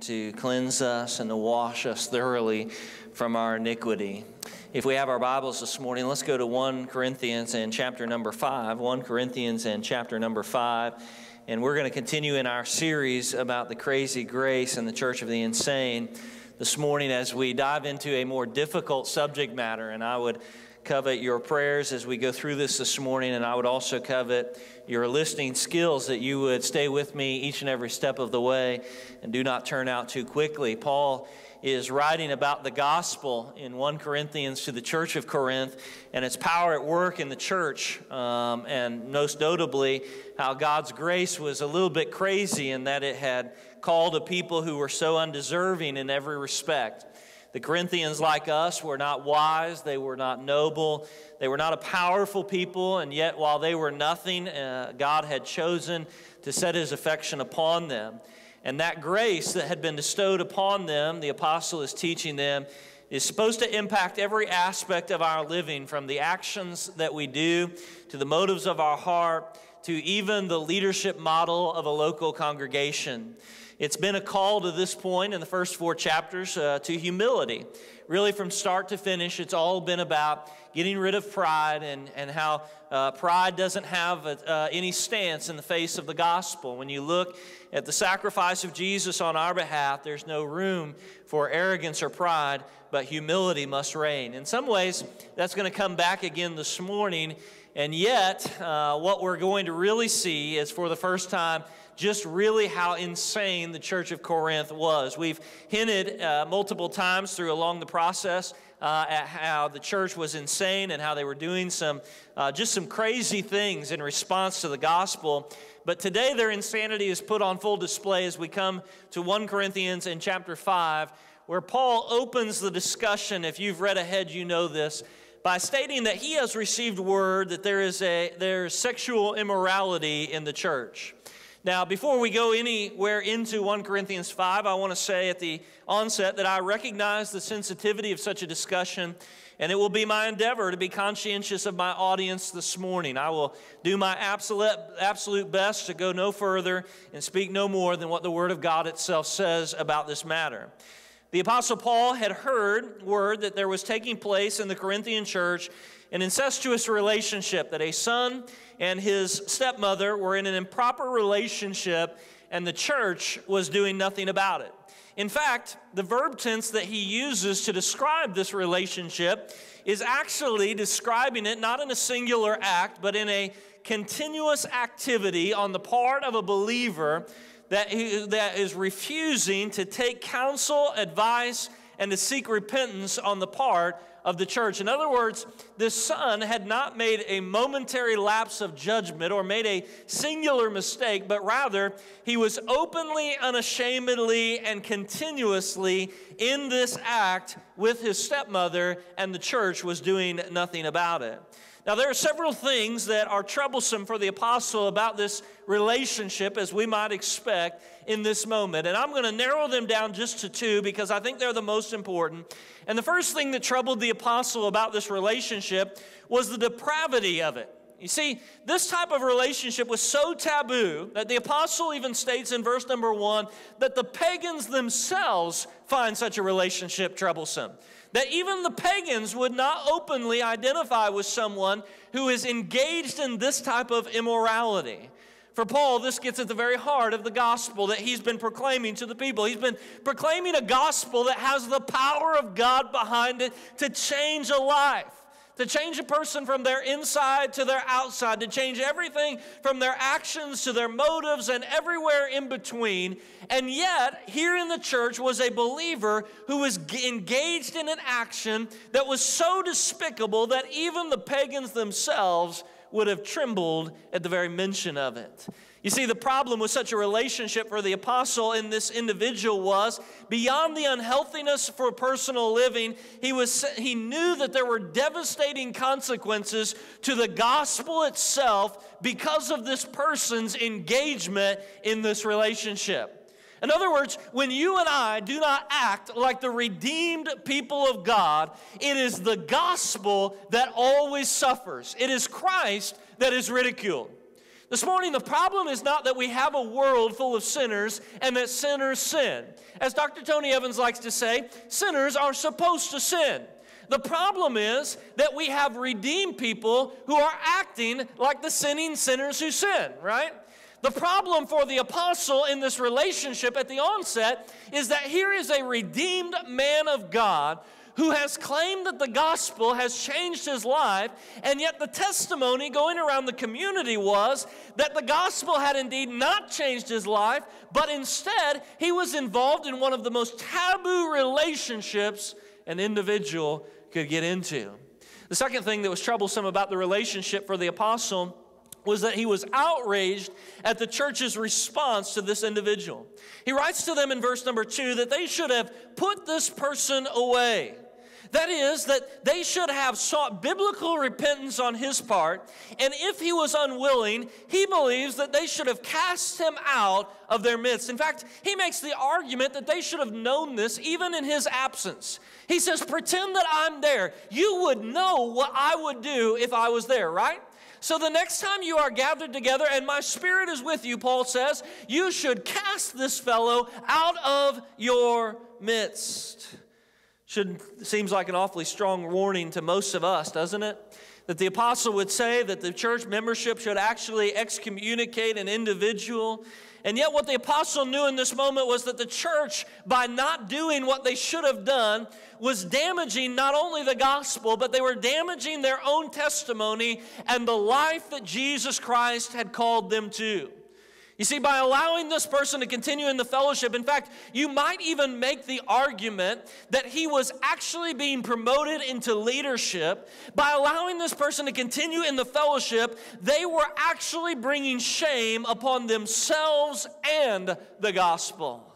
to cleanse us and to wash us thoroughly from our iniquity. If we have our Bibles this morning, let's go to 1 Corinthians and chapter number 5. 1 Corinthians and chapter number 5. And we're going to continue in our series about the crazy grace in the Church of the Insane this morning as we dive into a more difficult subject matter. And I would covet your prayers as we go through this morning, and I would also covet your listening skills, that you would stay with me each and every step of the way and do not turn out too quickly. Paul is writing about the gospel in 1 Corinthians to the church of Corinth and its power at work in the church, and most notably how God's grace was a little bit crazy in that it had called a people who were so undeserving in every respect. The Corinthians, like us, were not wise, they were not noble, they were not a powerful people, and yet while they were nothing, God had chosen to set his affection upon them. And that grace that had been bestowed upon them, the apostle is teaching them, is supposed to impact every aspect of our living, from the actions that we do, to the motives of our heart, to even the leadership model of a local congregation. It's been a call to this point in the first 4 chapters to humility. Really, from start to finish, it's all been about getting rid of pride and how pride doesn't have any stance in the face of the gospel. When you look at the sacrifice of Jesus on our behalf, there's no room for arrogance or pride, but humility must reign. In some ways, that's going to come back again this morning, and yet what we're going to really see is, for the first time, just really how insane the church of Corinth was. We've hinted multiple times along the process at how the church was insane and how they were doing just some crazy things in response to the gospel. But today their insanity is put on full display as we come to 1 Corinthians in chapter 5, where Paul opens the discussion. If you've read ahead, you know this, by stating that he has received word that there's sexual immorality in the church. Now, before we go anywhere into 1 Corinthians 5, I want to say at the onset that I recognize the sensitivity of such a discussion, and it will be my endeavor to be conscientious of my audience this morning. I will do my absolute best to go no further and speak no more than what the Word of God itself says about this matter. The Apostle Paul had heard word that there was taking place in the Corinthian church an incestuous relationship, that a son and his stepmother were in an improper relationship, and the church was doing nothing about it. In fact, the verb tense that he uses to describe this relationship is actually describing it not in a singular act, but in a continuous activity on the part of a believer that is refusing to take counsel, advice, and to seek repentance on the part of the church. In other words, this son had not made a momentary lapse of judgment or made a singular mistake, but rather he was openly, unashamedly, and continuously in this act with his stepmother, and the church was doing nothing about it. Now, there are several things that are troublesome for the apostle about this relationship, as we might expect in this moment. And I'm going to narrow them down just to 2 because I think they're the most important. And the first thing that troubled the apostle about this relationship was the depravity of it. You see, this type of relationship was so taboo that the apostle even states in verse number 1 that the pagans themselves find such a relationship troublesome. That even the pagans would not openly identify with someone who is engaged in this type of immorality. For Paul, this gets at the very heart of the gospel that he's been proclaiming to the people. He's been proclaiming a gospel that has the power of God behind it to change a life, to change a person from their inside to their outside, to change everything from their actions to their motives and everywhere in between. And yet, here in the church was a believer who was engaged in an action that was so despicable that even the pagans themselves would have trembled at the very mention of it. You see, the problem with such a relationship for the apostle in this individual was, beyond the unhealthiness for personal living, he knew that there were devastating consequences to the gospel itself because of this person's engagement in this relationship. In other words, when you and I do not act like the redeemed people of God, it is the gospel that always suffers. It is Christ that is ridiculed. This morning, the problem is not that we have a world full of sinners and that sinners sin. As Dr. Tony Evans likes to say, sinners are supposed to sin. The problem is that we have redeemed people who are acting like the sinning sinners who sin, right? The problem for the apostle in this relationship at the onset is that here is a redeemed man of God who has claimed that the gospel has changed his life, and yet the testimony going around the community was that the gospel had indeed not changed his life, but instead he was involved in one of the most taboo relationships an individual could get into. The second thing that was troublesome about the relationship for the apostle was that he was outraged at the church's response to this individual. He writes to them in verse number 2 that they should have put this person away. That is, that they should have sought biblical repentance on his part, and if he was unwilling, he believes that they should have cast him out of their midst. In fact, he makes the argument that they should have known this even in his absence. He says, pretend that I'm there. You would know what I would do if I was there, right? So the next time you are gathered together and my spirit is with you, Paul says, you should cast this fellow out of your midst. Seems like an awfully strong warning to most of us, doesn't it? That the apostle would say that the church membership should actually excommunicate an individual. And yet what the apostle knew in this moment was that the church, by not doing what they should have done, was damaging not only the gospel, but they were damaging their own testimony and the life that Jesus Christ had called them to. You see, by allowing this person to continue in the fellowship, in fact, you might even make the argument that he was actually being promoted into leadership. By allowing this person to continue in the fellowship, they were actually bringing shame upon themselves and the gospel.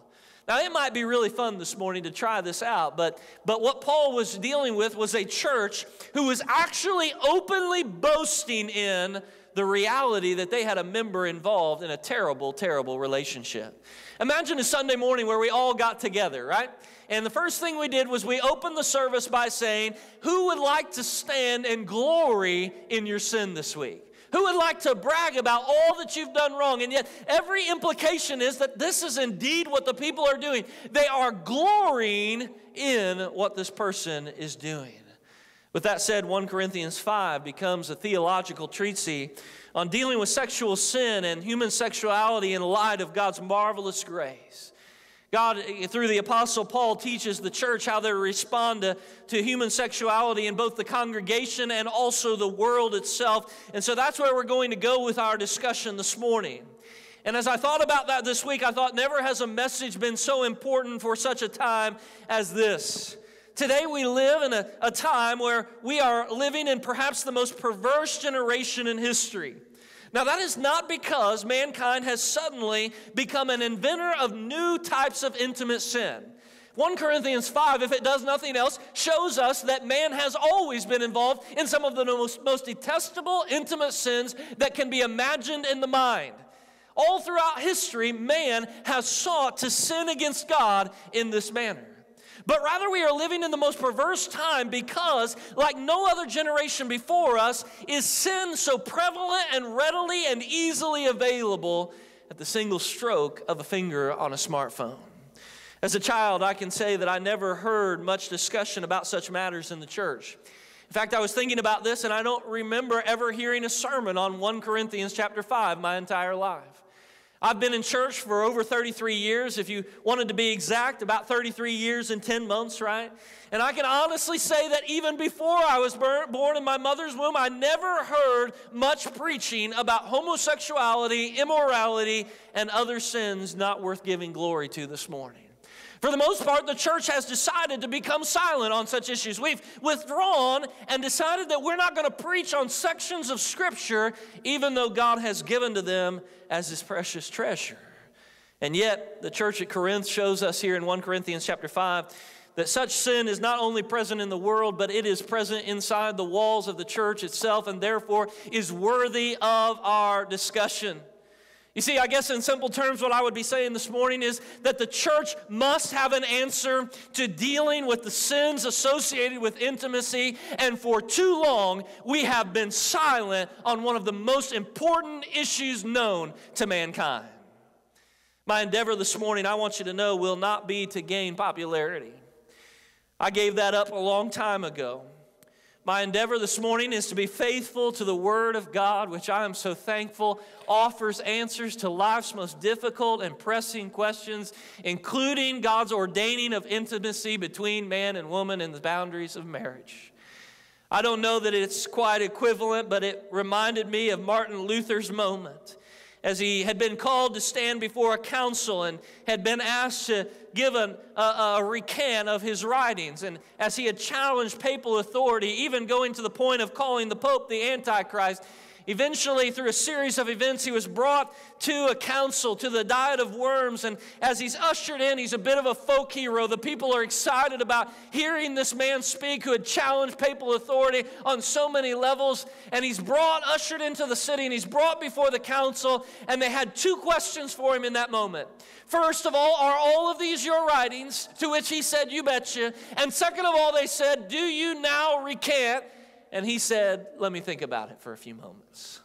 Now, it might be really fun this morning to try this out, but what Paul was dealing with was a church who was actually openly boasting in the reality that they had a member involved in a terrible, terrible relationship. Imagine a Sunday morning where we all got together, right? And the first thing we did was we opened the service by saying, who would like to stand and glory in your sin this week? Who would like to brag about all that you've done wrong? And yet every implication is that this is indeed what the people are doing. They are glorying in what this person is doing. With that said, 1 Corinthians 5 becomes a theological treatise on dealing with sexual sin and human sexuality in light of God's marvelous grace. God, through the Apostle Paul, teaches the church how they respond to human sexuality in both the congregation and also the world itself. And so that's where we're going to go with our discussion this morning. And as I thought about that this week, I thought never has a message been so important for such a time as this. Today we live in a time where we are living in perhaps the most perverse generation in history. Now that is not because mankind has suddenly become an inventor of new types of intimate sin. 1 Corinthians 5, if it does nothing else, shows us that man has always been involved in some of the most detestable intimate sins that can be imagined in the mind. All throughout history, man has sought to sin against God in this manner. But rather we are living in the most perverse time because, like no other generation before us, is sin so prevalent and readily and easily available at the single stroke of a finger on a smartphone. As a child, I can say that I never heard much discussion about such matters in the church. In fact, I was thinking about this, and I don't remember ever hearing a sermon on 1 Corinthians chapter 5 my entire life. I've been in church for over 33 years. If you wanted to be exact, about 33 years and 10 months, right? And I can honestly say that even before I was born in my mother's womb, I never heard much preaching about homosexuality, immorality, and other sins not worth giving glory to this morning. For the most part, the church has decided to become silent on such issues. We've withdrawn and decided that we're not going to preach on sections of Scripture, even though God has given to them as His precious treasure. And yet, the church at Corinth shows us here in 1 Corinthians chapter 5 that such sin is not only present in the world, but it is present inside the walls of the church itself, and therefore is worthy of our discussion. You see, I guess in simple terms, what I would be saying this morning is that the church must have an answer to dealing with the sins associated with intimacy, and for too long, we have been silent on one of the most important issues known to mankind. My endeavor this morning, I want you to know, will not be to gain popularity. I gave that up a long time ago. My endeavor this morning is to be faithful to the Word of God, which I am so thankful offers answers to life's most difficult and pressing questions, including God's ordaining of intimacy between man and woman in the boundaries of marriage. I don't know that it's quite equivalent, but it reminded me of Martin Luther's moment as he had been called to stand before a council and had been asked to give a recant of his writings. And as he had challenged papal authority, even going to the point of calling the Pope the Antichrist, eventually, through a series of events, he was brought to a council, to the Diet of Worms, and as he's ushered in, he's a bit of a folk hero. The people are excited about hearing this man speak who had challenged papal authority on so many levels, and he's ushered into the city, and he's brought before the council, and they had two questions for him in that moment. First of all, are all of these your writings? To which he said, you betcha. And second of all, they said, do you now recant? And he said, let me think about it for a few moments.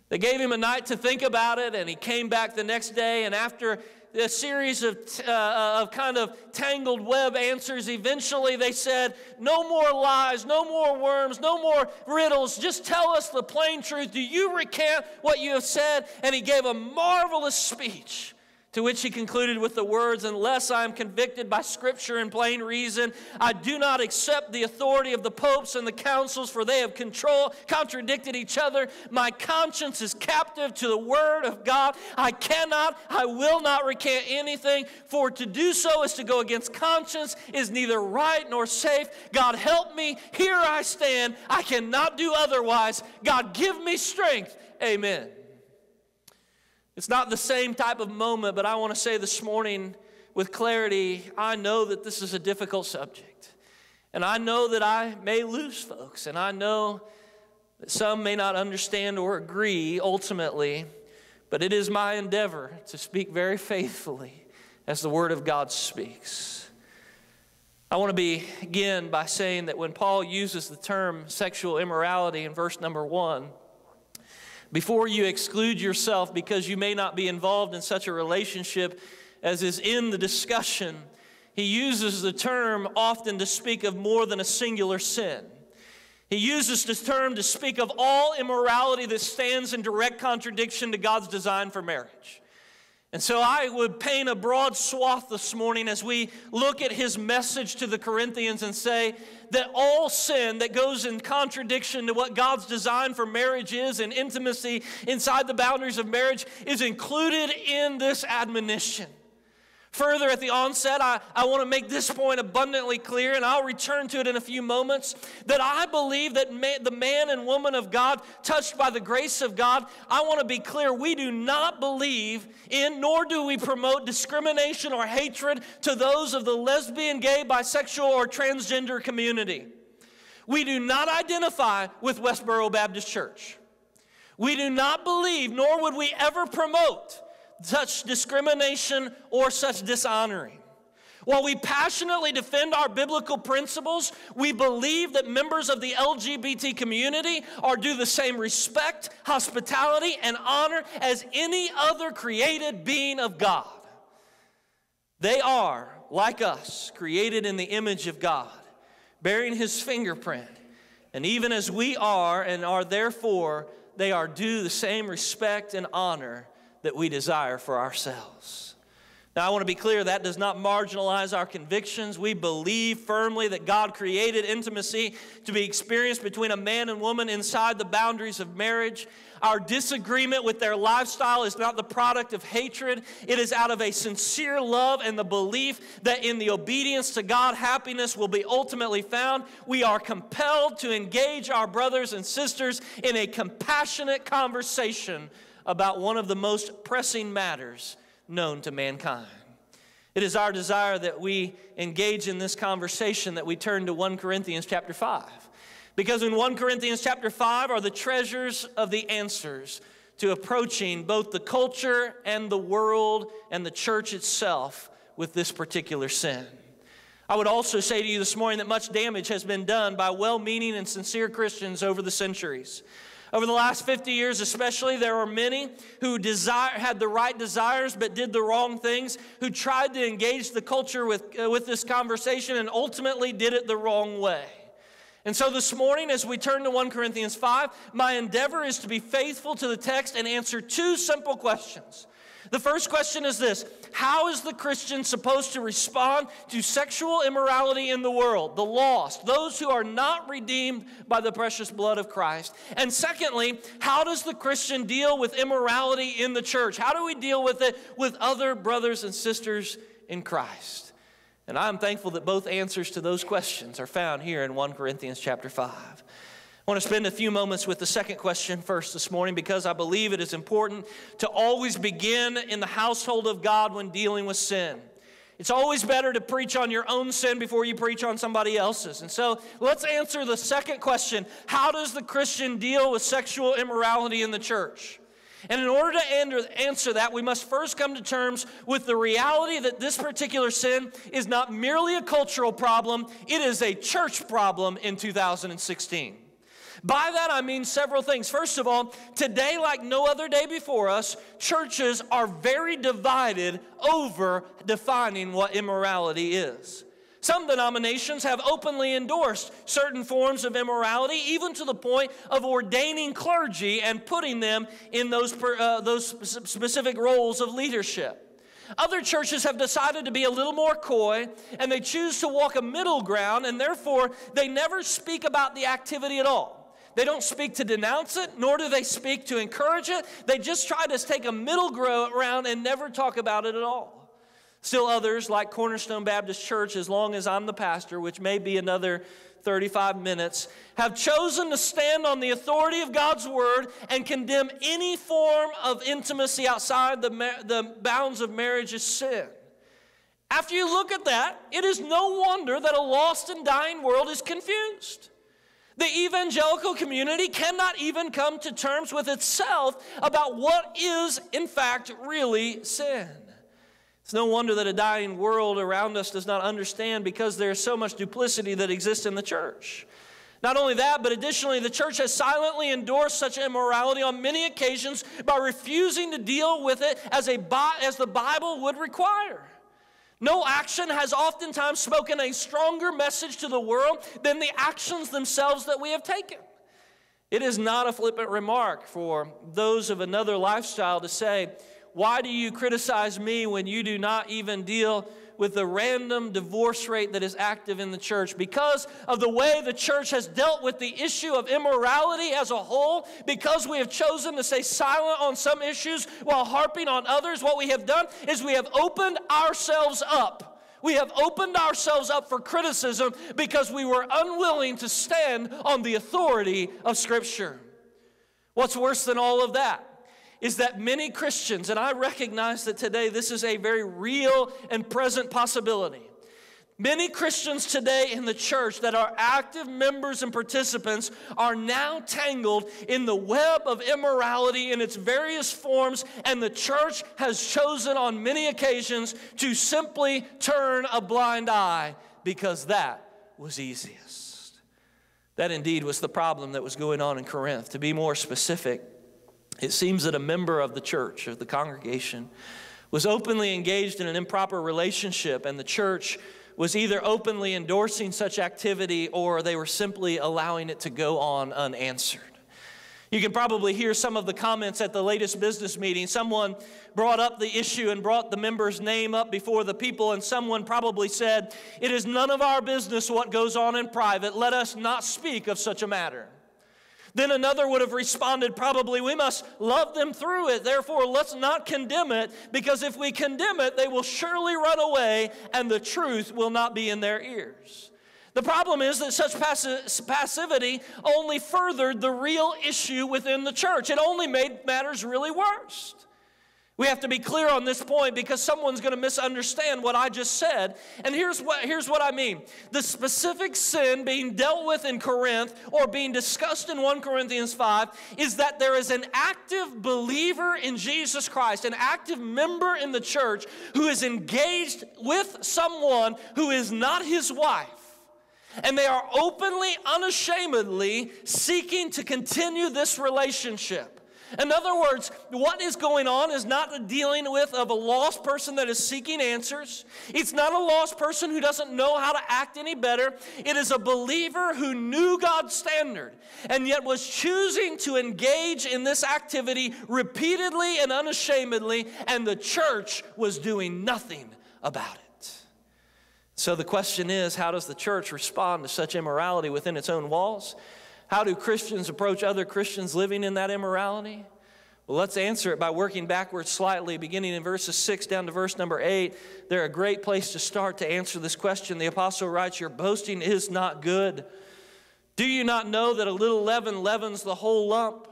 They gave him a night to think about it, and he came back the next day, and after a series of kind of tangled web answers, eventually they said, no more lies, no more worms, no more riddles, just tell us the plain truth. Do you recant what you have said? And he gave a marvelous speech, to which he concluded with the words, unless I am convicted by Scripture and plain reason, I do not accept the authority of the popes and the councils, for they have contradicted each other. My conscience is captive to the Word of God. I will not recant anything, for to do so is to go against conscience, is neither right nor safe. God help me, here I stand. I cannot do otherwise. God give me strength. Amen. It's not the same type of moment, but I want to say this morning with clarity, I know that this is a difficult subject. And I know that I may lose folks, and I know that some may not understand or agree ultimately, but it is my endeavor to speak very faithfully as the Word of God speaks. I want to begin by saying that when Paul uses the term sexual immorality in verse number 1, before you exclude yourself because you may not be involved in such a relationship as is in the discussion, he uses the term often to speak of more than a singular sin. He uses this term to speak of all immorality that stands in direct contradiction to God's design for marriage. And so I would paint a broad swath this morning as we look at his message to the Corinthians and say that all sin that goes in contradiction to what God's design for marriage is and intimacy inside the boundaries of marriage is included in this admonition. Further, at the onset, I want to make this point abundantly clear, and I'll return to it in a few moments, that I believe that the man and woman of God, touched by the grace of God, I want to be clear, we do not believe in, nor do we promote discrimination or hatred to those of the lesbian, gay, bisexual, or transgender community. We do not identify with Westboro Baptist Church. We do not believe, nor would we ever promote such discrimination or such dishonoring. While we passionately defend our biblical principles, we believe that members of the LGBT community are due the same respect, hospitality, and honor as any other created being of God. They are, like us, created in the image of God, bearing His fingerprint. And even as we are and are therefore, they are due the same respect and honor that we desire for ourselves. Now, I want to be clear, that does not marginalize our convictions. We believe firmly that God created intimacy to be experienced between a man and woman inside the boundaries of marriage. Our disagreement with their lifestyle is not the product of hatred. It is out of a sincere love and the belief that in the obedience to God, happiness will be ultimately found. We are compelled to engage our brothers and sisters in a compassionate conversation about one of the most pressing matters known to mankind. It is our desire that we engage in this conversation, that we turn to 1 Corinthians chapter 5. Because in 1 Corinthians chapter 5 are the treasures of the answers to approaching both the culture and the world and the church itself with this particular sin. I would also say to you this morning that much damage has been done by well-meaning and sincere Christians over the centuries. Over the last 50 years especially, there are many who had the right desires but did the wrong things, who tried to engage the culture with this conversation and ultimately did it the wrong way. And so this morning, as we turn to 1 Corinthians 5, my endeavor is to be faithful to the text and answer two simple questions. The first question is this: how is the Christian supposed to respond to sexual immorality in the world, the lost, those who are not redeemed by the precious blood of Christ? And secondly, how does the Christian deal with immorality in the church? How do we deal with it with other brothers and sisters in Christ? And I'm thankful that both answers to those questions are found here in 1 Corinthians chapter 5. I want to spend a few moments with the second question first this morning, because I believe it is important to always begin in the household of God when dealing with sin. It's always better to preach on your own sin before you preach on somebody else's. And so let's answer the second question: how does the Christian deal with sexual immorality in the church? And in order to answer that, we must first come to terms with the reality that this particular sin is not merely a cultural problem, it is a church problem in 2016. By that I mean several things. First of all, today, like no other day before us, churches are very divided over defining what immorality is. Some denominations have openly endorsed certain forms of immorality, even to the point of ordaining clergy and putting them in those specific roles of leadership. Other churches have decided to be a little more coy, and they choose to walk a middle ground, and therefore they never speak about the activity at all. They don't speak to denounce it, nor do they speak to encourage it. They just try to take a middle ground and never talk about it at all. Still others, like Cornerstone Baptist Church, as long as I'm the pastor, which may be another 35 minutes, have chosen to stand on the authority of God's word and condemn any form of intimacy outside the bounds of marriage as sin. After you look at that, it is no wonder that a lost and dying world is confused. The evangelical community cannot even come to terms with itself about what is, in fact, really sin. It's no wonder that a dying world around us does not understand, because there is so much duplicity that exists in the church. Not only that, but additionally, the church has silently endorsed such immorality on many occasions by refusing to deal with it as the Bible would require. No action has oftentimes spoken a stronger message to the world than the actions themselves that we have taken. It is not a flippant remark for those of another lifestyle to say, "Why do you criticize me when you do not even deal with the random divorce rate that is active in the church?" Because of the way the church has dealt with the issue of immorality as a whole, because we have chosen to stay silent on some issues while harping on others, what we have done is we have opened ourselves up. We have opened ourselves up for criticism because we were unwilling to stand on the authority of Scripture. What's worse than all of that is that many Christians, and I recognize that today this is a very real and present possibility. Many Christians today in the church that are active members and participants are now tangled in the web of immorality in its various forms, and the church has chosen on many occasions to simply turn a blind eye because that was easiest. That indeed was the problem that was going on in Corinth. To be more specific, it seems that a member of the church, of the congregation, was openly engaged in an improper relationship, and the church was either openly endorsing such activity or they were simply allowing it to go on unanswered. You can probably hear some of the comments at the latest business meeting. Someone brought up the issue and brought the member's name up before the people, and someone probably said, "It is none of our business what goes on in private. Let us not speak of such a matter." Then another would have responded, probably, "We must love them through it. Therefore, let's not condemn it, because if we condemn it, they will surely run away, and the truth will not be in their ears." The problem is that such passivity only furthered the real issue within the church. It only made matters really worse. We have to be clear on this point because someone's going to misunderstand what I just said. And here's what I mean. The specific sin being dealt with in Corinth or being discussed in 1 Corinthians 5 is that there is an active believer in Jesus Christ, an active member in the church who is engaged with someone who is not his wife. And they are openly, unashamedly seeking to continue this relationship. In other words, what is going on is not the dealing with of a lost person that is seeking answers. It's not a lost person who doesn't know how to act any better. It is a believer who knew God's standard and yet was choosing to engage in this activity repeatedly and unashamedly, and the church was doing nothing about it. So the question is, how does the church respond to such immorality within its own walls? How do Christians approach other Christians living in that immorality? Well, let's answer it by working backwards slightly, beginning in verses 6 down to verse number 8. They're a great place to start to answer this question. The apostle writes, "Your boasting is not good. Do you not know that a little leaven leavens the whole lump?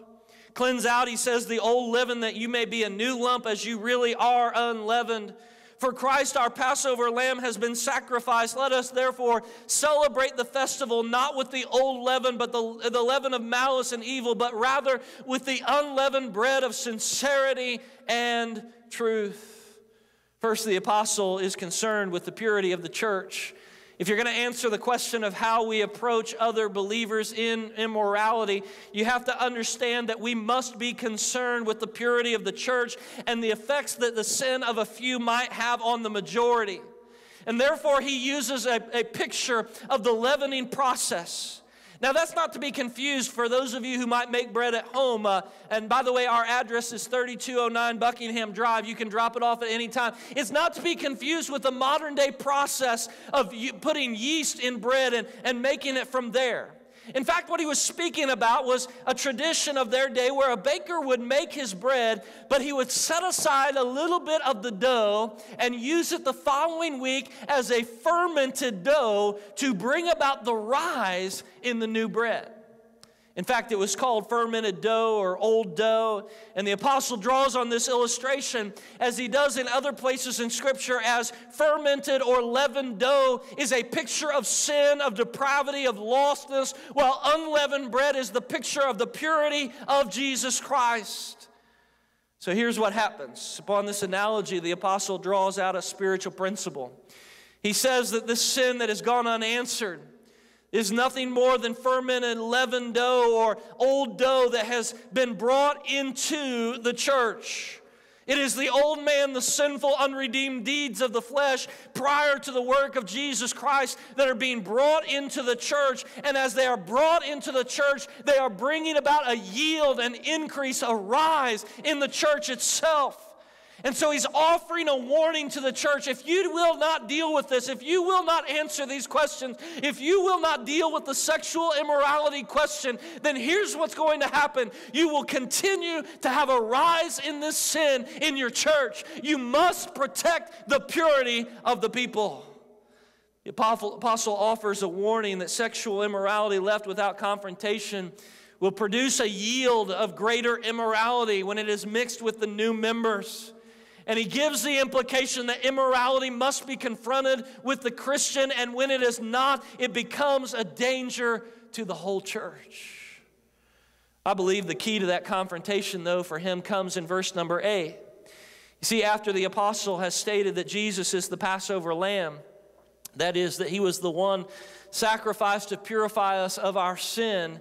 Cleanse out," he says, "the old leaven, that you may be a new lump as you really are unleavened. For Christ our Passover lamb has been sacrificed. Let us therefore celebrate the festival not with the old leaven, but the leaven of malice and evil, but rather with the unleavened bread of sincerity and truth." First, the apostle is concerned with the purity of the church. If you're going to answer the question of how we approach other believers in immorality, you have to understand that we must be concerned with the purity of the church and the effects that the sin of a few might have on the majority. And therefore, he uses a picture of the leavening process. Now, that's not to be confused for those of you who might make bread at home. And by the way, our address is 3209 Buckingham Drive. You can drop it off at any time. It's not to be confused with the modern day process of putting yeast in bread and making it from there. In fact, what he was speaking about was a tradition of their day where a baker would make his bread, but he would set aside a little bit of the dough and use it the following week as a fermented dough to bring about the rise in the new bread. In fact, it was called fermented dough or old dough. And the apostle draws on this illustration, as he does in other places in Scripture, as fermented or leavened dough is a picture of sin, of depravity, of lostness, while unleavened bread is the picture of the purity of Jesus Christ. So here's what happens. Upon this analogy, the apostle draws out a spiritual principle. He says that this sin that has gone unanswered is nothing more than fermented leavened dough or old dough that has been brought into the church. It is the old man, the sinful, unredeemed deeds of the flesh prior to the work of Jesus Christ that are being brought into the church. And as they are brought into the church, they are bringing about a yield, an increase, a rise in the church itself. And so he's offering a warning to the church. If you will not deal with this, if you will not answer these questions, if you will not deal with the sexual immorality question, then here's what's going to happen. You will continue to have a rise in this sin in your church. You must protect the purity of the people. The apostle offers a warning that sexual immorality left without confrontation will produce a yield of greater immorality when it is mixed with the new members. And he gives the implication that immorality must be confronted with the Christian, and when it is not, it becomes a danger to the whole church. I believe the key to that confrontation, though, for him comes in verse number 8. You see, after the apostle has stated that Jesus is the Passover lamb, that is, that he was the one sacrificed to purify us of our sin,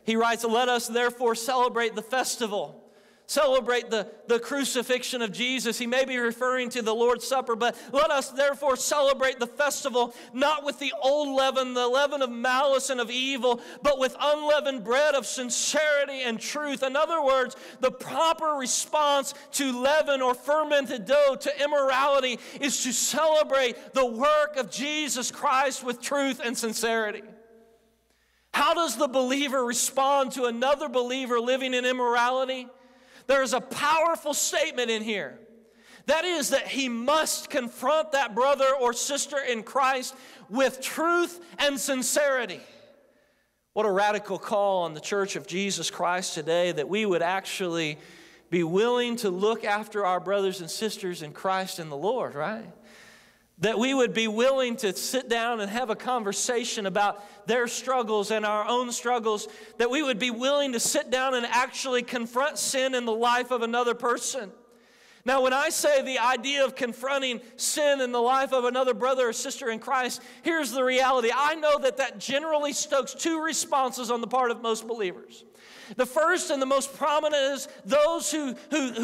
he writes, "Let us therefore celebrate the festival." Celebrate the crucifixion of Jesus. He may be referring to the Lord's Supper, but let us therefore celebrate the festival, not with the old leaven, the leaven of malice and of evil, but with unleavened bread of sincerity and truth. In other words, the proper response to leaven or fermented dough, to immorality, is to celebrate the work of Jesus Christ with truth and sincerity. How does the believer respond to another believer living in immorality? There is a powerful statement in here. That is that he must confront that brother or sister in Christ with truth and sincerity. What a radical call on the church of Jesus Christ today, that we would actually be willing to look after our brothers and sisters in Christ and the Lord, right? That we would be willing to sit down and have a conversation about their struggles and our own struggles. That we would be willing to sit down and actually confront sin in the life of another person. Now, when I say the idea of confronting sin in the life of another brother or sister in Christ, here's the reality. I know that generally stokes two responses on the part of most believers. The first and the most prominent is those who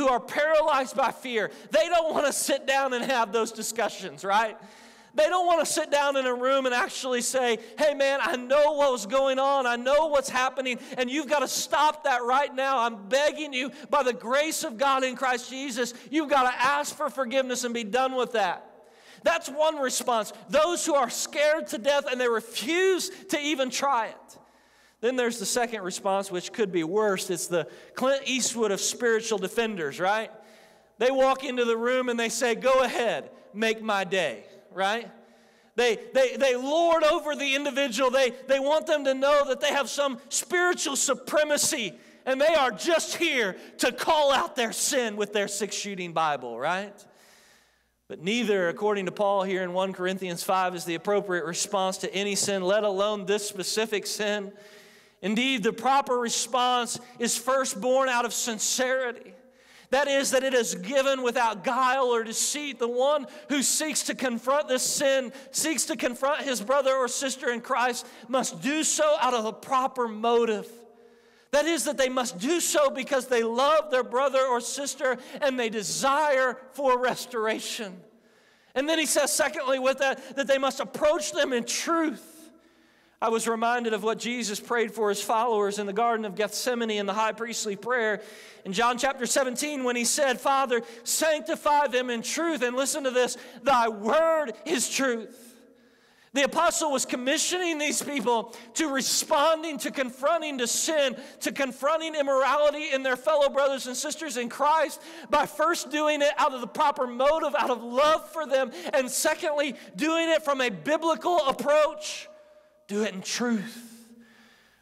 are paralyzed by fear. They don't want to sit down and have those discussions, right? They don't want to sit down in a room and actually say, hey man, I know what was going on. I know what's happening, and you've got to stop that right now. I'm begging you, by the grace of God in Christ Jesus, you've got to ask for forgiveness and be done with that. That's one response. Those who are scared to death and they refuse to even try it. Then there's the second response, which could be worse. It's the Clint Eastwood of spiritual defenders, right? They walk into the room and they say, go ahead, make my day. Right? They lord over the individual. They want them to know that they have some spiritual supremacy, and they are just here to call out their sin with their 6-shooting Bible, right? But neither, according to Paul here in 1 Corinthians 5, is the appropriate response to any sin, let alone this specific sin. Indeed, the proper response is first born out of sincerity. That is, that it is given without guile or deceit. The one who seeks to confront this sin, seeks to confront his brother or sister in Christ, must do so out of a proper motive. That is, that they must do so because they love their brother or sister and they desire for restoration. And then he says, secondly, with that they must approach them in truth. I was reminded of what Jesus prayed for his followers in the Garden of Gethsemane in the high priestly prayer in John chapter 17 when he said, Father, sanctify them in truth. And listen to this, thy word is truth. The apostle was commissioning these people to responding to confronting to sin, to confronting immorality in their fellow brothers and sisters in Christ by first doing it out of the proper motive, out of love for them, and secondly, doing it from a biblical approach. Do it in truth.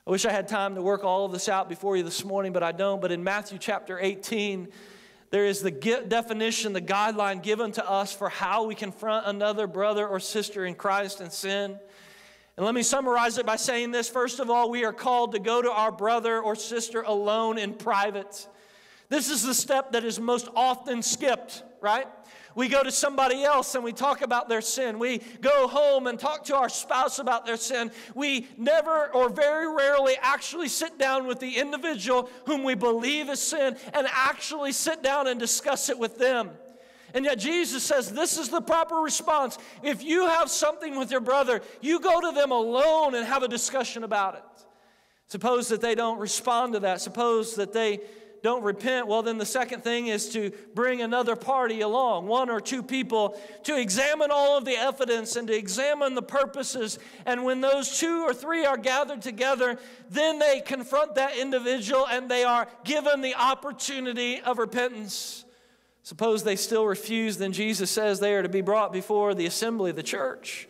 I wish I had time to work all of this out before you this morning, but I don't. But in Matthew chapter 18, there is the definition, the guideline given to us for how we confront another brother or sister in Christ and sin. And let me summarize it by saying this. First of all, we are called to go to our brother or sister alone in private. This is the step that is most often skipped, right? We go to somebody else and we talk about their sin. We go home and talk to our spouse about their sin. We never or very rarely actually sit down with the individual whom we believe is sin and actually sit down and discuss it with them. And yet Jesus says this is the proper response. If you have something with your brother, you go to them alone and have a discussion about it. Suppose that they don't respond to that. Suppose that they don't repent. Well, then the second thing is to bring another party along, one or two people, to examine all of the evidence and to examine the purposes. And when those 2 or 3 are gathered together, then they confront that individual and they are given the opportunity of repentance. Suppose they still refuse, then Jesus says they are to be brought before the assembly of the church.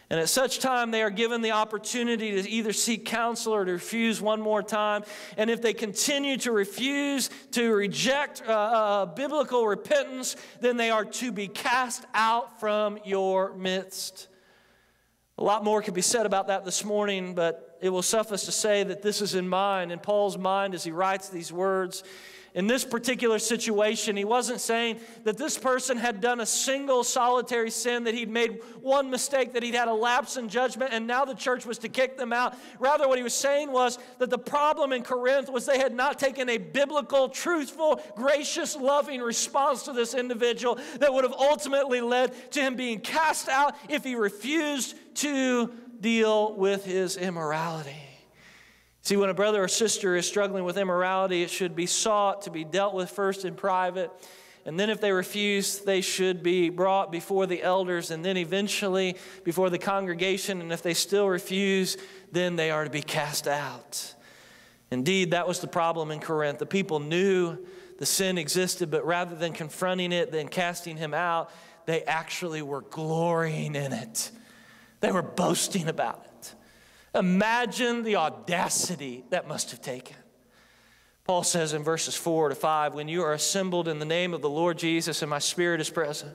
And at such time, they are given the opportunity to either seek counsel or to refuse one more time. And if they continue to refuse, to reject biblical repentance, then they are to be cast out from your midst. A lot more could be said about that this morning, but it will suffice to say that this is in Paul's mind as he writes these words. In this particular situation, he wasn't saying that this person had done a single solitary sin, that he'd made one mistake, that he'd had a lapse in judgment, and now the church was to kick them out. Rather, what he was saying was that the problem in Corinth was they had not taken a biblical, truthful, gracious, loving response to this individual that would have ultimately led to him being cast out if he refused to deal with his immorality. See, when a brother or sister is struggling with immorality, it should be sought to be dealt with first in private. And then if they refuse, they should be brought before the elders and then eventually before the congregation. And if they still refuse, then they are to be cast out. Indeed, that was the problem in Corinth. The people knew the sin existed, but rather than confronting it, then casting him out, they actually were glorying in it. They were boasting about it. Imagine the audacity that must have taken. Paul says in verses 4 to 5, when you are assembled in the name of the Lord Jesus and my spirit is present,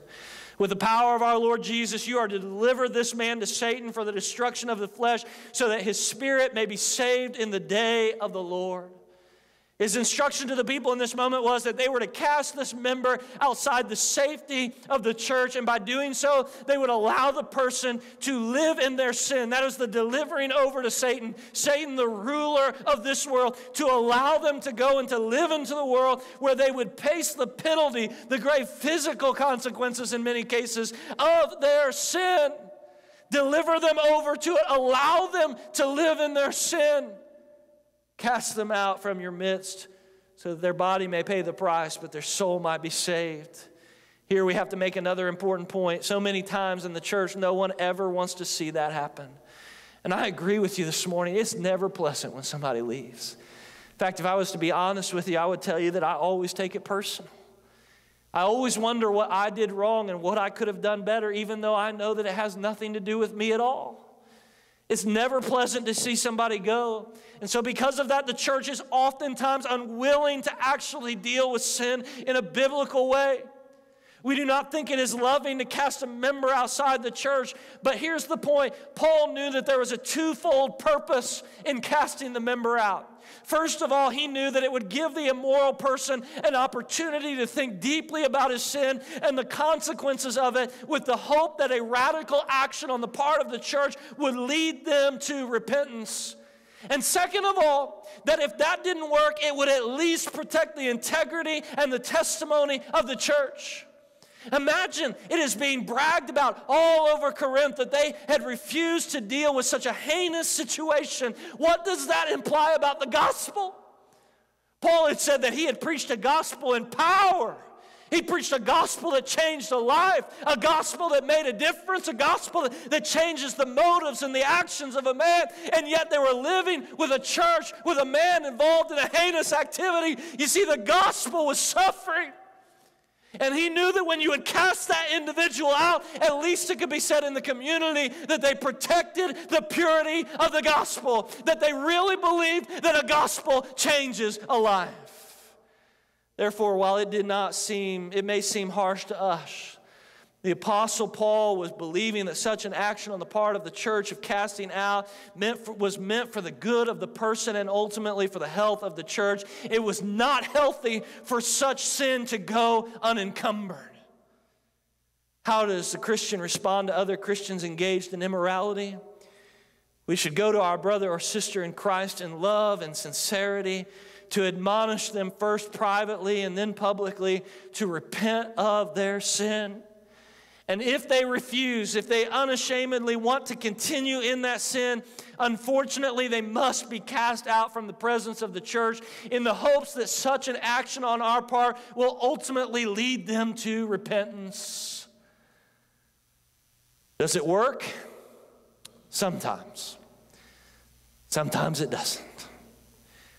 with the power of our Lord Jesus, you are to deliver this man to Satan for the destruction of the flesh, so that his spirit may be saved in the day of the Lord. His instruction to the people in this moment was that they were to cast this member outside the safety of the church, and by doing so, they would allow the person to live in their sin. That is the delivering over to Satan, Satan, the ruler of this world, to allow them to go and to live into the world where they would face the penalty, the grave physical consequences in many cases of their sin. Deliver them over to it, allow them to live in their sin. Cast them out from your midst so that their body may pay the price, but their soul might be saved. Here we have to make another important point. So many times in the church, no one ever wants to see that happen. And I agree with you this morning. It's never pleasant when somebody leaves. In fact, if I was to be honest with you, I would tell you that I always take it personal. I always wonder what I did wrong and what I could have done better, even though I know that it has nothing to do with me at all. It's never pleasant to see somebody go. And so because of that, the church is oftentimes unwilling to actually deal with sin in a biblical way. We do not think it is loving to cast a member outside the church. But here's the point. Paul knew that there was a twofold purpose in casting the member out. First of all, he knew that it would give the immoral person an opportunity to think deeply about his sin and the consequences of it, with the hope that a radical action on the part of the church would lead them to repentance. And second of all, that if that didn't work, it would at least protect the integrity and the testimony of the church. Imagine it is being bragged about all over Corinth that they had refused to deal with such a heinous situation. What does that imply about the gospel? Paul had said that he had preached a gospel in power. He preached a gospel that changed a life, a gospel that made a difference, a gospel that changes the motives and the actions of a man. And yet they were living with a church, with a man involved in a heinous activity. You see, the gospel was suffering. And he knew that when you would cast that individual out, at least it could be said in the community that they protected the purity of the gospel, that they really believed that a gospel changes a life. Therefore, while it may seem harsh to us, the Apostle Paul was believing that such an action on the part of the church of casting out was meant for the good of the person and ultimately for the health of the church. It was not healthy for such sin to go unencumbered. How does the Christian respond to other Christians engaged in immorality? We should go to our brother or sister in Christ in love and sincerity, to admonish them first privately and then publicly to repent of their sin. And if they refuse, if they unashamedly want to continue in that sin, unfortunately, they must be cast out from the presence of the church in the hopes that such an action on our part will ultimately lead them to repentance. Does it work? Sometimes. Sometimes it doesn't.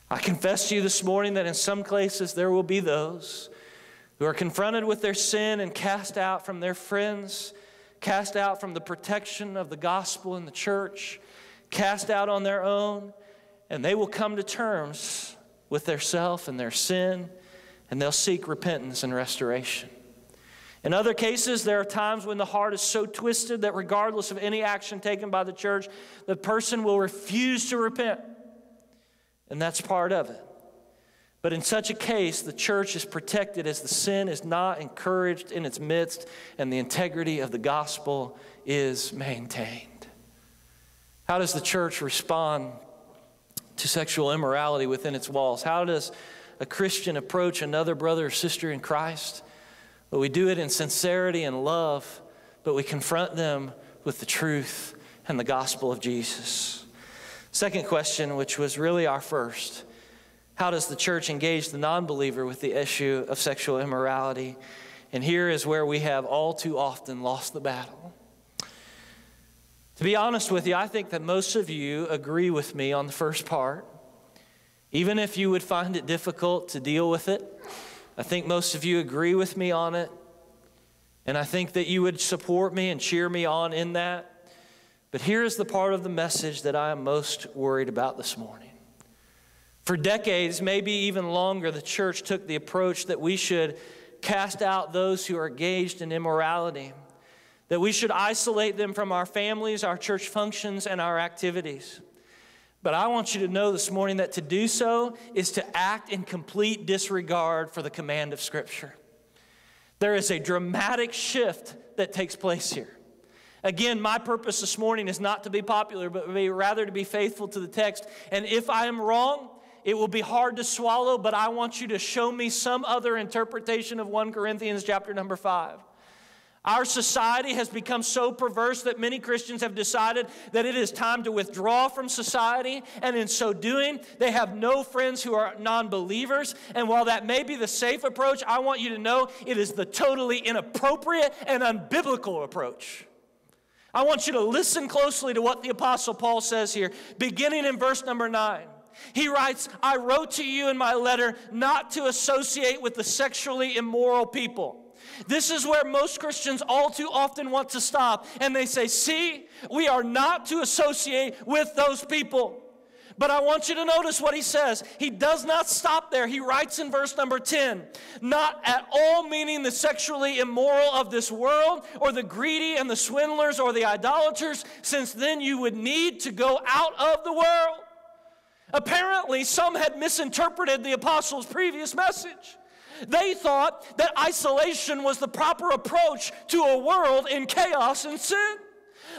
I confess to you this morning that in some cases there will be those who are confronted with their sin and cast out from their friends, cast out from the protection of the gospel in the church, cast out on their own, and they will come to terms with their self and their sin, and they'll seek repentance and restoration. In other cases, there are times when the heart is so twisted that regardless of any action taken by the church, the person will refuse to repent, and that's part of it. But in such a case, the church is protected as the sin is not encouraged in its midst and the integrity of the gospel is maintained. How does the church respond to sexual immorality within its walls? How does a Christian approach another brother or sister in Christ? Well, we do it in sincerity and love, but we confront them with the truth and the gospel of Jesus. Second question, which was really our first: how does the church engage the non-believer with the issue of sexual immorality? And here is where we have all too often lost the battle. To be honest with you, I think that most of you agree with me on the first part. Even if you would find it difficult to deal with it, I think most of you agree with me on it. And I think that you would support me and cheer me on in that. But here is the part of the message that I am most worried about this morning. For decades, maybe even longer, the church took the approach that we should cast out those who are engaged in immorality, that we should isolate them from our families, our church functions, and our activities. But I want you to know this morning that to do so is to act in complete disregard for the command of Scripture. There is a dramatic shift that takes place here. Again, my purpose this morning is not to be popular, but rather to be faithful to the text. And if I am wrong, it will be hard to swallow, but I want you to show me some other interpretation of 1 Corinthians chapter number 5. Our society has become so perverse that many Christians have decided that it is time to withdraw from society, and in so doing, they have no friends who are non-believers. And while that may be the safe approach, I want you to know it is the totally inappropriate and unbiblical approach. I want you to listen closely to what the Apostle Paul says here, beginning in verse number 9. He writes, I wrote to you in my letter not to associate with the sexually immoral people. This is where most Christians all too often want to stop. And they say, see, we are not to associate with those people. But I want you to notice what he says. He does not stop there. He writes in verse number 10, not at all meaning the sexually immoral of this world, or the greedy and the swindlers or the idolaters, since then you would need to go out of the world. Apparently, some had misinterpreted the apostles' previous message. They thought that isolation was the proper approach to a world in chaos and sin.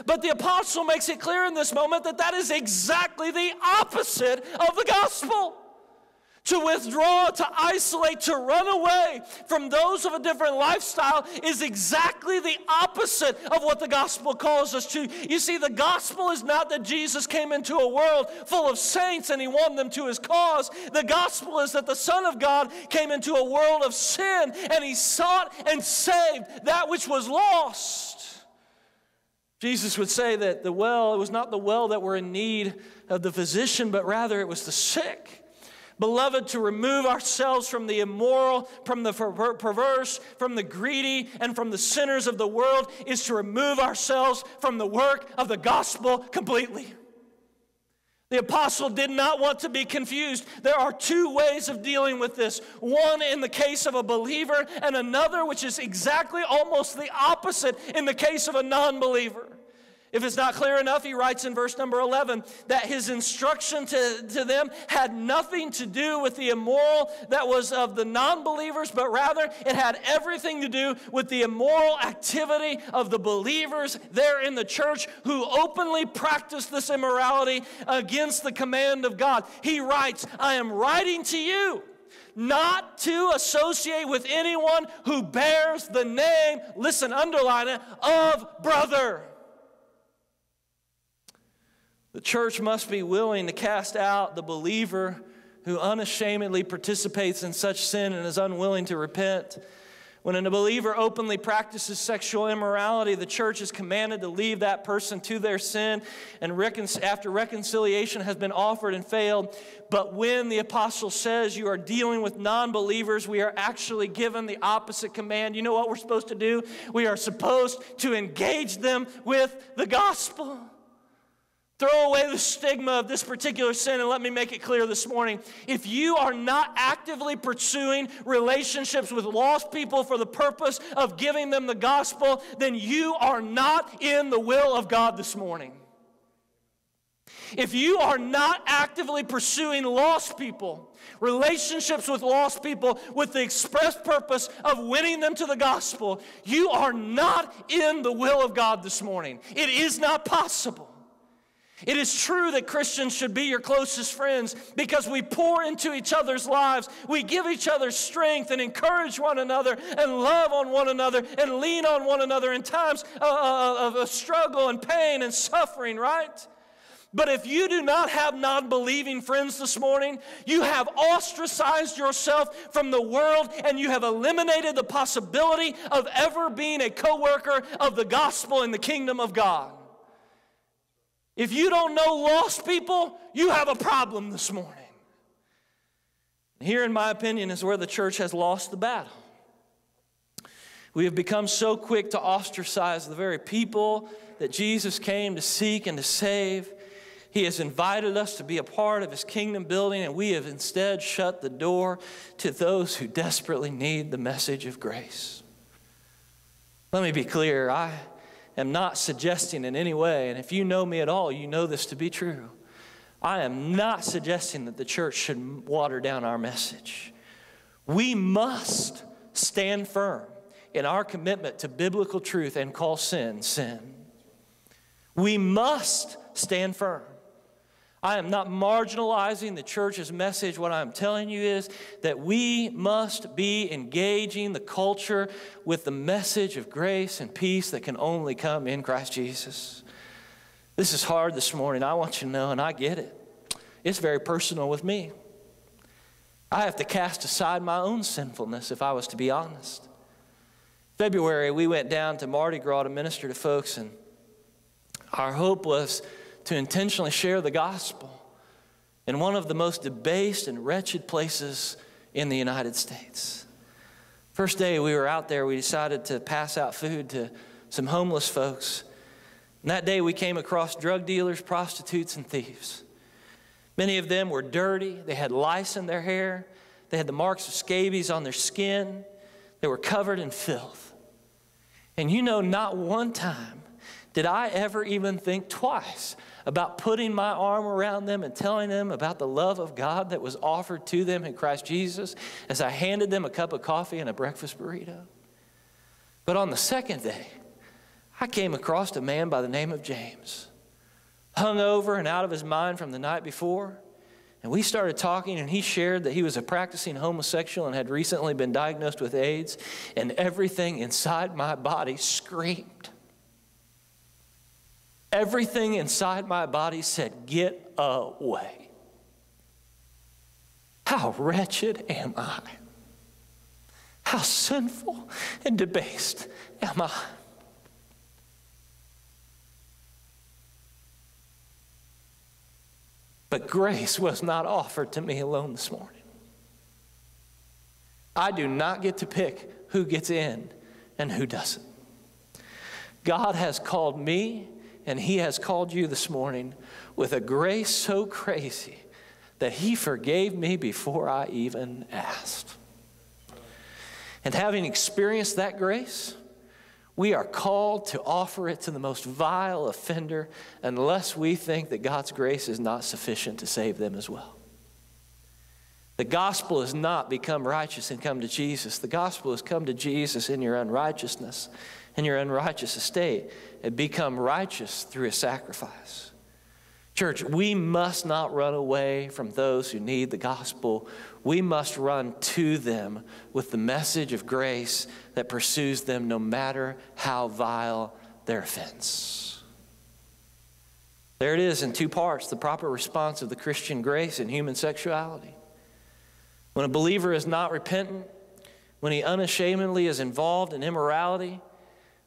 But the apostle makes it clear in this moment that that is exactly the opposite of the gospel. To withdraw, to isolate, to run away from those of a different lifestyle is exactly the opposite of what the gospel calls us to. You see, the gospel is not that Jesus came into a world full of saints and he won them to his cause. The gospel is that the Son of God came into a world of sin and he sought and saved that which was lost. Jesus would say that the well, it was not the well that were in need of the physician, but rather it was the sick. Beloved, to remove ourselves from the immoral, from the perverse, from the greedy, and from the sinners of the world is to remove ourselves from the work of the gospel completely. The apostle did not want to be confused. There are two ways of dealing with this. One in the case of a believer, and another which is exactly almost the opposite in the case of a non-believer. If it's not clear enough, he writes in verse number 11 that his instruction to them had nothing to do with the immoral that was of the non-believers, but rather it had everything to do with the immoral activity of the believers there in the church who openly practiced this immorality against the command of God. He writes, I am writing to you not to associate with anyone who bears the name, listen, underline it, of brother. The church must be willing to cast out the believer who unashamedly participates in such sin and is unwilling to repent. When a believer openly practices sexual immorality, the church is commanded to leave that person to their sin and after reconciliation has been offered and failed. But when the apostle says you are dealing with non-believers, we are actually given the opposite command. You know what we're supposed to do? We are supposed to engage them with the gospel. Throw away the stigma of this particular sin, and let me make it clear this morning. If you are not actively pursuing relationships with lost people for the purpose of giving them the gospel, then you are not in the will of God this morning. If you are not actively pursuing lost people, relationships with lost people with the express purpose of winning them to the gospel, you are not in the will of God this morning. It is not possible. It is true that Christians should be your closest friends because we pour into each other's lives. We give each other strength and encourage one another and love on one another and lean on one another in times of struggle and pain and suffering, right? But if you do not have non-believing friends this morning, you have ostracized yourself from the world and you have eliminated the possibility of ever being a co-worker of the gospel in the kingdom of God. If you don't know lost people, you have a problem this morning. Here, in my opinion, is where the church has lost the battle. We have become so quick to ostracize the very people that Jesus came to seek and to save, He has invited us to be a part of His kingdom building, and we have instead shut the door to those who desperately need the message of grace. Let me be clear. I am not suggesting in any way, and if you know me at all, you know this to be true. I am not suggesting that the church should water down our message. We must stand firm in our commitment to biblical truth and call sin, sin. We must stand firm. I am not marginalizing the church's message. What I'm telling you is that we must be engaging the culture with the message of grace and peace that can only come in Christ Jesus. This is hard this morning. I want you to know, and I get it. It's very personal with me. I have to cast aside my own sinfulness, if I was to be honest. February, we went down to Mardi Gras to minister to folks, and our hope was to intentionally share the gospel in one of the most debased and wretched places in the United States. First day we were out there, we decided to pass out food to some homeless folks. And that day we came across drug dealers, prostitutes, and thieves. Many of them were dirty. They had lice in their hair. They had the marks of scabies on their skin. They were covered in filth. And you know, not one time did I ever even think twice about putting my arm around them and telling them about the love of God that was offered to them in Christ Jesus as I handed them a cup of coffee and a breakfast burrito. But on the second day, I came across a man by the name of James, hungover and out of his mind from the night before. And we started talking, and he shared that he was a practicing homosexual and had recently been diagnosed with AIDS, and everything inside my body screamed. Everything inside my body said, "Get away." How wretched am I? How sinful and debased am I? But grace was not offered to me alone this morning. I do not get to pick who gets in and who doesn't. God has called me, and He has called you this morning with a grace so crazy that He forgave me before I even asked. And having experienced that grace, we are called to offer it to the most vile offender unless we think that God's grace is not sufficient to save them as well. The gospel is not become righteous and come to Jesus. The gospel is come to Jesus in your unrighteousness, in your unrighteous estate, and become righteous through His sacrifice. Church, we must not run away from those who need the gospel. We must run to them with the message of grace that pursues them no matter how vile their offense. There it is in two parts, the proper response of the Christian grace and human sexuality. When a believer is not repentant, when he unashamedly is involved in immorality,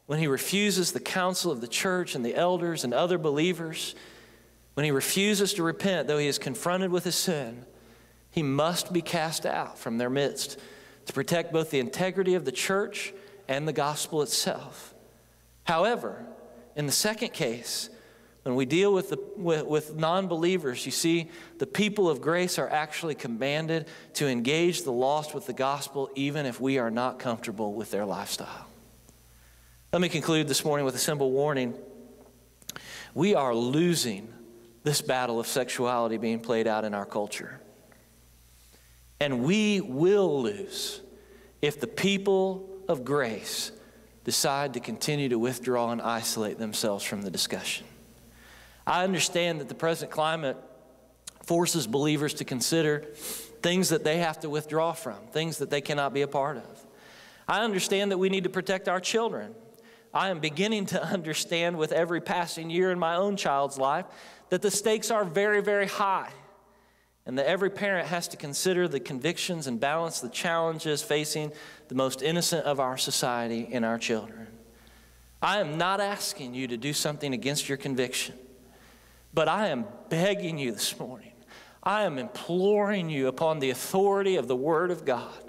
when he refuses the counsel of the church and the elders and other believers, when he refuses to repent, though he is confronted with his sin, he must be cast out from their midst to protect both the integrity of the church and the gospel itself. However, in the second case, when we deal with non-believers, you see, the people of grace are actually commanded to engage the lost with the gospel even if we are not comfortable with their lifestyle. Let me conclude this morning with a simple warning. We are losing this battle of sexuality being played out in our culture. And we will lose if the people of grace decide to continue to withdraw and isolate themselves from the discussion. I understand that the present climate forces believers to consider things that they have to withdraw from, things that they cannot be a part of. I understand that we need to protect our children. I am beginning to understand with every passing year in my own child's life that the stakes are very, very high, and that every parent has to consider the convictions and balance the challenges facing the most innocent of our society in our children. I am not asking you to do something against your conviction, but I am begging you this morning, I am imploring you upon the authority of the Word of God,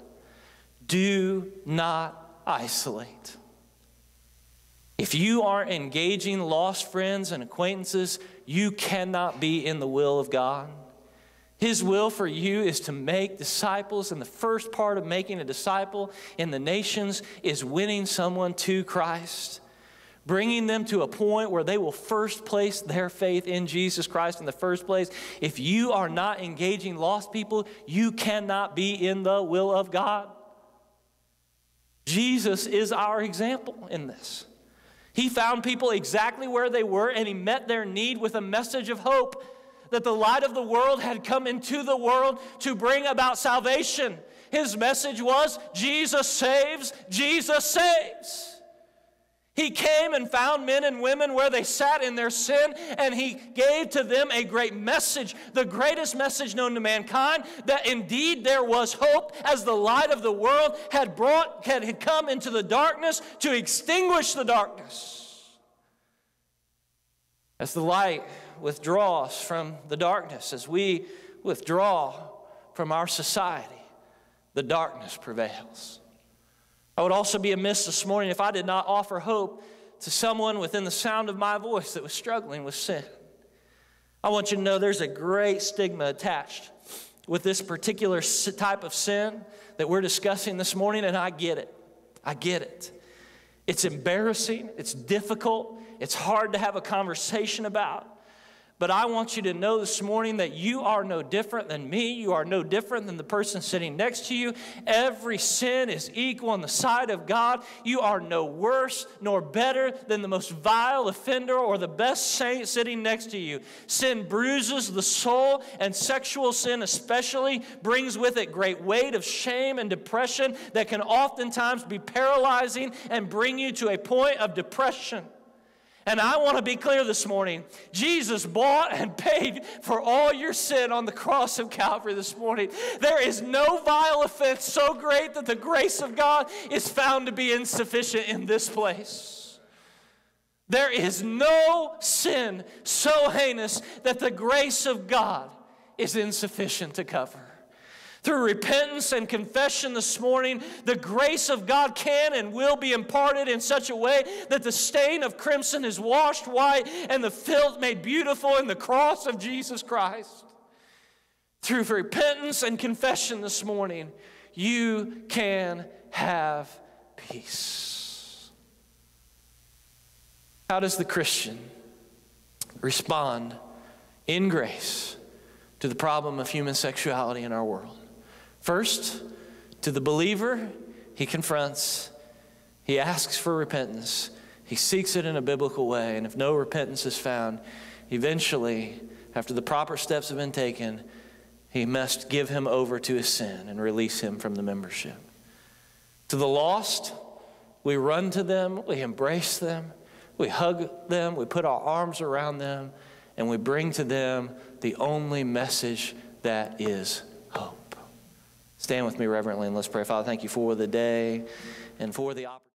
do not isolate. If you aren't engaging lost friends and acquaintances, you cannot be in the will of God. His will for you is to make disciples, and the first part of making a disciple in the nations is winning someone to Christ, bringing them to a point where they will first place their faith in Jesus Christ in the first place. If you are not engaging lost people, you cannot be in the will of God. Jesus is our example in this. He found people exactly where they were, and he met their need with a message of hope that the light of the world had come into the world to bring about salvation. His message was, Jesus saves, Jesus saves. He came and found men and women where they sat in their sin, and he gave to them a great message, the greatest message known to mankind, that indeed there was hope as the light of the world had come into the darkness to extinguish the darkness. As the light withdraws from the darkness, as we withdraw from our society, the darkness prevails. I would also be amiss this morning if I did not offer hope to someone within the sound of my voice that was struggling with sin. I want you to know there's a great stigma attached with this particular type of sin that we're discussing this morning, and I get it. I get it. It's embarrassing. It's difficult. It's hard to have a conversation about. But I want you to know this morning that you are no different than me. You are no different than the person sitting next to you. Every sin is equal in the sight of God. You are no worse nor better than the most vile offender or the best saint sitting next to you. Sin bruises the soul, and sexual sin especially brings with it great weight of shame and depression that can oftentimes be paralyzing and bring you to a point of depression. And I want to be clear this morning. Jesus bought and paid for all your sin on the cross of Calvary this morning. There is no vile offense so great that the grace of God is found to be insufficient in this place. There is no sin so heinous that the grace of God is insufficient to cover. Through repentance and confession this morning, the grace of God can and will be imparted in such a way that the stain of crimson is washed white and the filth made beautiful in the cross of Jesus Christ. Through repentance and confession this morning, you can have peace. How does the Christian respond in grace to the problem of human sexuality in our world? First, to the believer, he confronts, he asks for repentance, he seeks it in a biblical way, and if no repentance is found, eventually, after the proper steps have been taken, he must give him over to his sin and release him from the membership. To the lost, we run to them, we embrace them, we hug them, we put our arms around them, and we bring to them the only message that is hope. Stand with me reverently and let's pray. Father, thank you for the day and for the opportunity.